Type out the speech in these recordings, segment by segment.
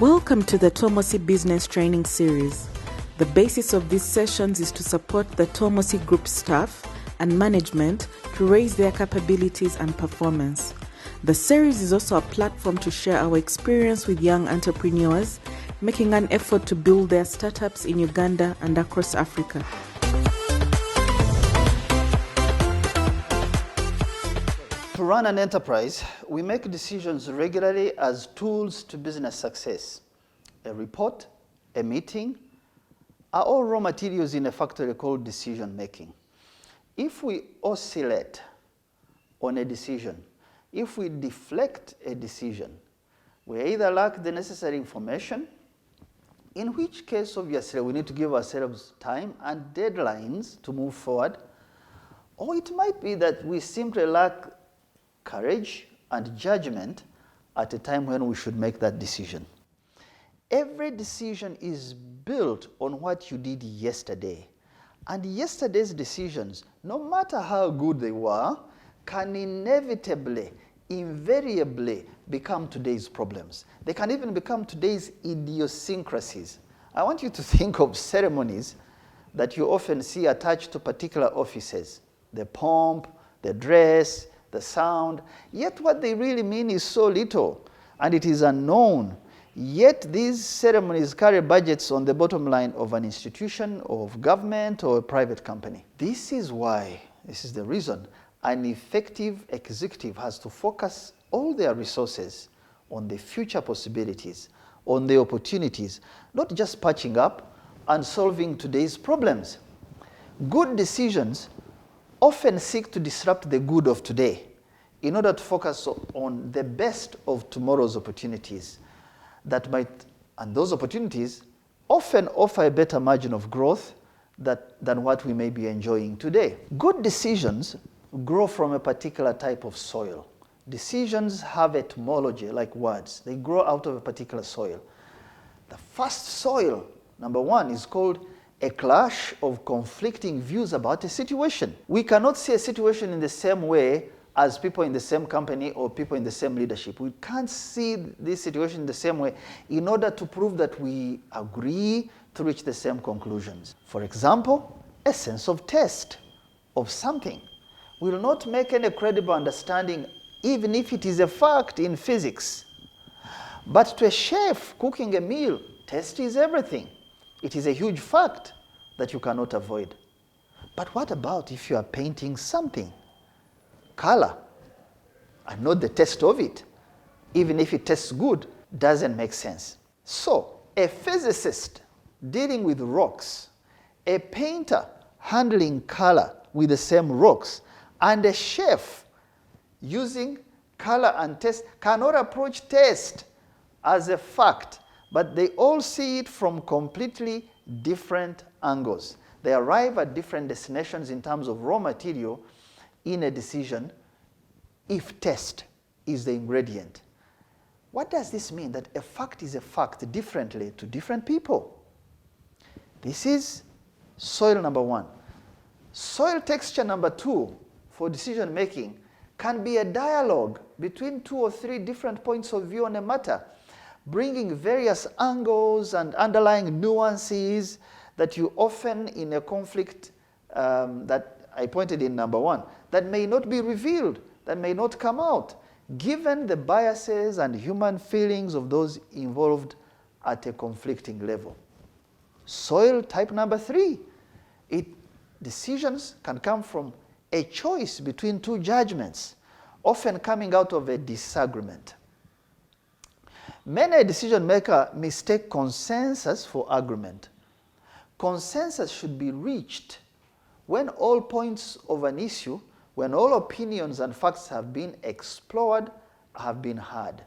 Welcome to the Tomosi Business Training Series. The basis of these sessions is to support the Tomosi Group staff and management to raise their capabilities and performance. The series is also a platform to share our experience with young entrepreneurs, making an effort to build their startups in Uganda and across Africa. To run an enterprise, we make decisions regularly as tools to business success. A report, a meeting, are all raw materials in a factory called decision making. If we oscillate on a decision, if we deflect a decision, we either lack the necessary information, in which case obviously we need to give ourselves time and deadlines to move forward, or it might be that we simply lack courage and judgment at a time when we should make that decision. Every decision is built on what you did yesterday. And yesterday's decisions, no matter how good they were, can inevitably, invariably become today's problems. They can even become today's idiosyncrasies. I want you to think of ceremonies that you often see attached to particular offices. The pomp, the dress, the sound, yet what they really mean is so little, and it is unknown. Yet these ceremonies carry budgets on the bottom line of an institution, of government, or a private company. This is the reason an effective executive has to focus all their resources on the future possibilities, on the opportunities, not just patching up and solving today's problems. Good decisions often seek to disrupt the good of today in order to focus on the best of tomorrow's opportunities and those opportunities often offer a better margin of growth than what we may be enjoying today. Good decisions grow from a particular type of soil. Decisions have etymology, like words. They grow out of a particular soil. The first soil, number one, is called a clash of conflicting views about a situation. We cannot see a situation in the same way as people in the same company or people in the same leadership. We can't see this situation in the same way in order to prove that we agree to reach the same conclusions. For example, a sense of taste of something will not make any credible understanding even if it is a fact in physics. But to a chef cooking a meal, taste is everything. It is a huge fact that you cannot avoid. But what about if you are painting something? Color, and not the taste of it, even if it tastes good, doesn't make sense. So, a physicist dealing with rocks, a painter handling color with the same rocks, and a chef using color and taste cannot approach taste as a fact, but they all see it from completely different angles. They arrive at different destinations in terms of raw material in a decision if taste is the ingredient. What does this mean? That a fact is a fact differently to different people. This is soil number one. Soil texture number two for decision making can be a dialogue between two or three different points of view on a matter, bringing various angles and underlying nuances that you often in a conflict that I pointed in number one, that may not be revealed, that may not come out, given the biases and human feelings of those involved at a conflicting level. Soil type number three, decisions can come from a choice between two judgments, often coming out of a disagreement. Many decision makers mistake consensus for agreement. Consensus should be reached when all points of an issue, when all opinions and facts have been explored, have been heard.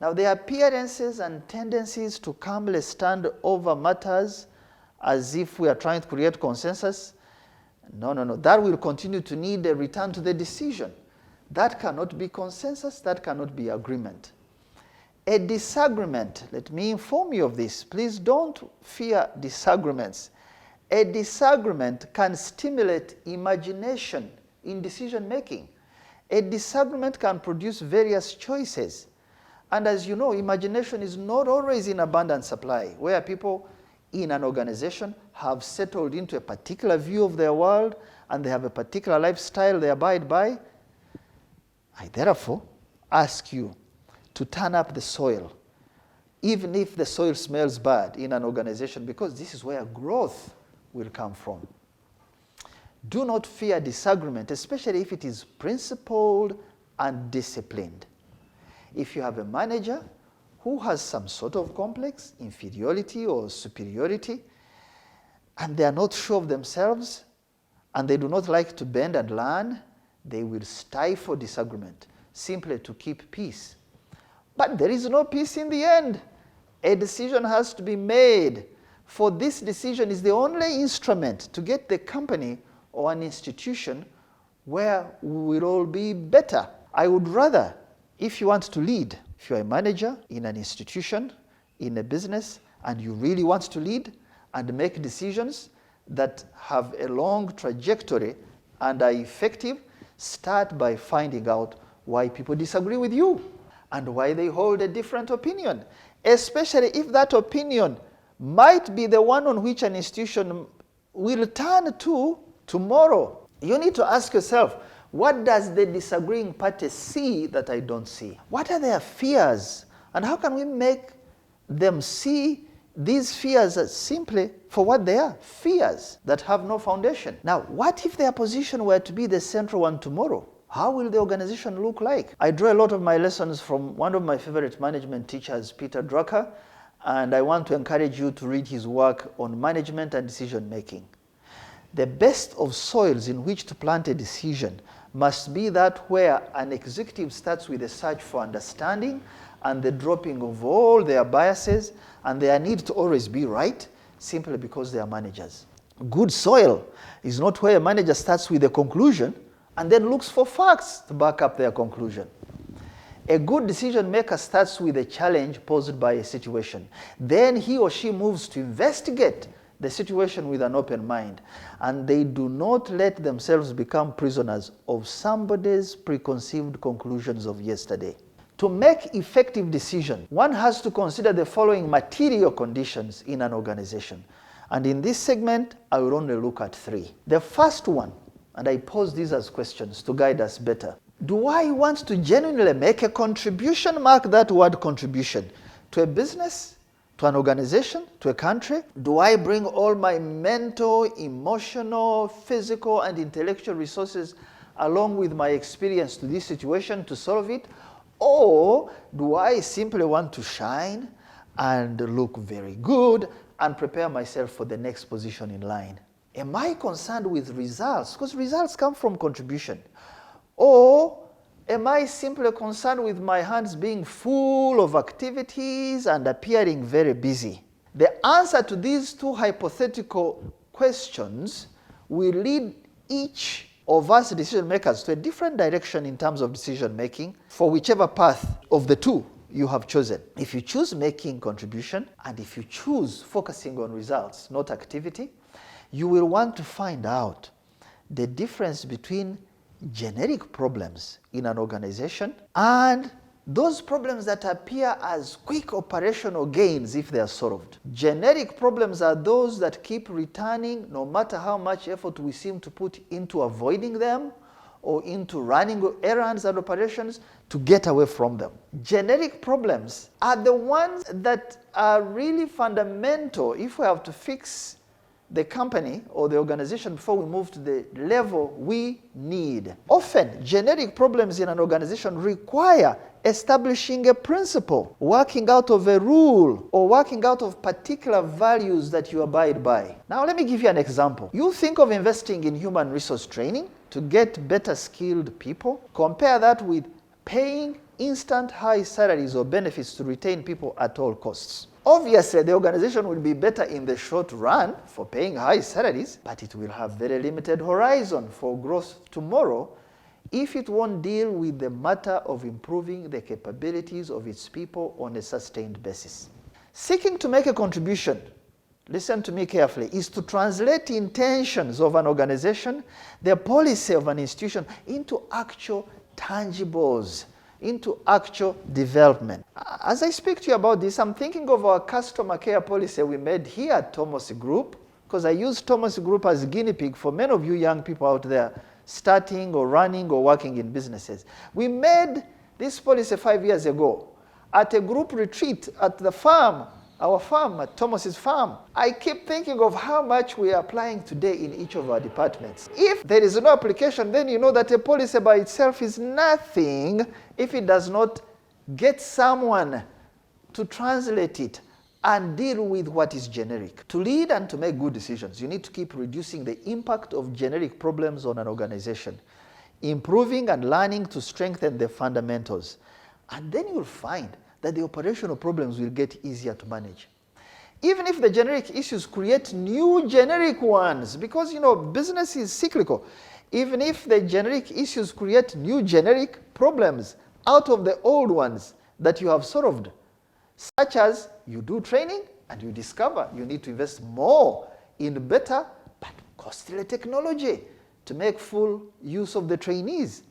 Now, the appearances and tendencies to calmly stand over matters as if we are trying to create consensus, no. That will continue to need a return to the decision. That cannot be consensus, that cannot be agreement. A disagreement, let me inform you of this. Please don't fear disagreements. A disagreement can stimulate imagination in decision making. A disagreement can produce various choices. And as you know, imagination is not always in abundant supply, where people in an organization have settled into a particular view of their world and they have a particular lifestyle they abide by. I therefore ask you to turn up the soil, even if the soil smells bad in an organization, because this is where growth will come from. Do not fear disagreement, especially if it is principled and disciplined. If you have a manager who has some sort of complex, inferiority or superiority, and they are not sure of themselves, and they do not like to bend and learn, they will stifle disagreement simply to keep peace. But there is no peace in the end. A decision has to be made, for this decision is the only instrument to get the company or an institution where we will all be better. I would rather, if you want to lead, if you're a manager in an institution, in a business, and you really want to lead and make decisions that have a long trajectory and are effective, start by finding out why people disagree with you and why they hold a different opinion, especially if that opinion might be the one on which an institution will turn to tomorrow. You need to ask yourself, what does the disagreeing party see that I don't see? What are their fears? And how can we make them see these fears as simply for what they are, fears that have no foundation? Now, what if their position were to be the central one tomorrow? How will the organization look like? I draw a lot of my lessons from one of my favorite management teachers, Peter Drucker, and I want to encourage you to read his work on management and decision making. The best of soils in which to plant a decision must be that where an executive starts with a search for understanding and the dropping of all their biases and their need to always be right simply because they are managers. Good soil is not where a manager starts with a conclusion and then looks for facts to back up their conclusion. A good decision maker starts with a challenge posed by a situation. Then he or she moves to investigate the situation with an open mind, and they do not let themselves become prisoners of somebody's preconceived conclusions of yesterday. To make effective decisions, one has to consider the following material conditions in an organization. And in this segment, I will only look at 3. The first one, and I pose these as questions to guide us better. Do I want to genuinely make a contribution, mark that word contribution, to a business, to an organization, to a country? Do I bring all my mental, emotional, physical, and intellectual resources along with my experience to this situation to solve it? Or do I simply want to shine and look very good and prepare myself for the next position in line? Am I concerned with results? Because results come from contribution. Or am I simply concerned with my hands being full of activities and appearing very busy? The answer to these 2 hypothetical questions will lead each of us decision makers to a different direction in terms of decision making for whichever path of the 2 you have chosen. If you choose making contribution and if you choose focusing on results, not activity, you will want to find out the difference between generic problems in an organization and those problems that appear as quick operational gains if they are solved. Generic problems are those that keep returning no matter how much effort we seem to put into avoiding them or into running errands and operations to get away from them. Generic problems are the ones that are really fundamental if we have to fix the company or the organization before we move to the level we need. Often, generic problems in an organization require establishing a principle, working out of a rule, or working out of particular values that you abide by. Now, let me give you an example. You think of investing in human resource training to get better skilled people. Compare that with paying instant high salaries or benefits to retain people at all costs. Obviously, the organization will be better in the short run for paying high salaries, but it will have very limited horizon for growth tomorrow if it won't deal with the matter of improving the capabilities of its people on a sustained basis. Seeking to make a contribution, listen to me carefully, is to translate the intentions of an organization, the policy of an institution, into actual tangibles into actual development. As I speak to you about this, I'm thinking of our customer care policy we made here at Tomosi Group, because I use Tomosi Group as a guinea pig for many of you young people out there starting or running or working in businesses. We made this policy 5 years ago at a group retreat at the farm, our farm, at Tomosi's farm. I keep thinking of how much we are applying today in each of our departments. If there is no application, then you know that a policy by itself is nothing if it does not get someone to translate it and deal with what is generic. To lead and to make good decisions, you need to keep reducing the impact of generic problems on an organization, improving and learning to strengthen the fundamentals. And then you'll find that the operational problems will get easier to manage. Even if the generic issues create new generic ones, because business is cyclical. Even if the generic issues create new generic problems out of the old ones that you have solved, such as you do training and you discover you need to invest more in better but costly technology to make full use of the trainees.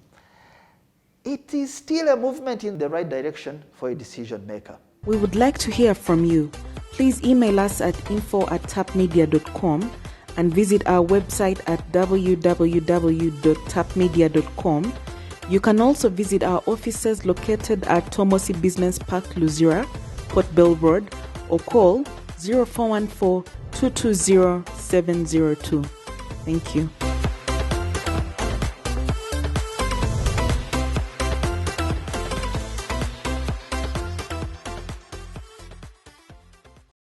It is still a movement in the right direction for a decision maker. We would like to hear from you. Please email us at info@tapmedia.com and visit our website at www.tapmedia.com. You can also visit our offices located at Tomosi Business Park, Luzira, Port Bell Road, or call 0414 220 702. Thank you.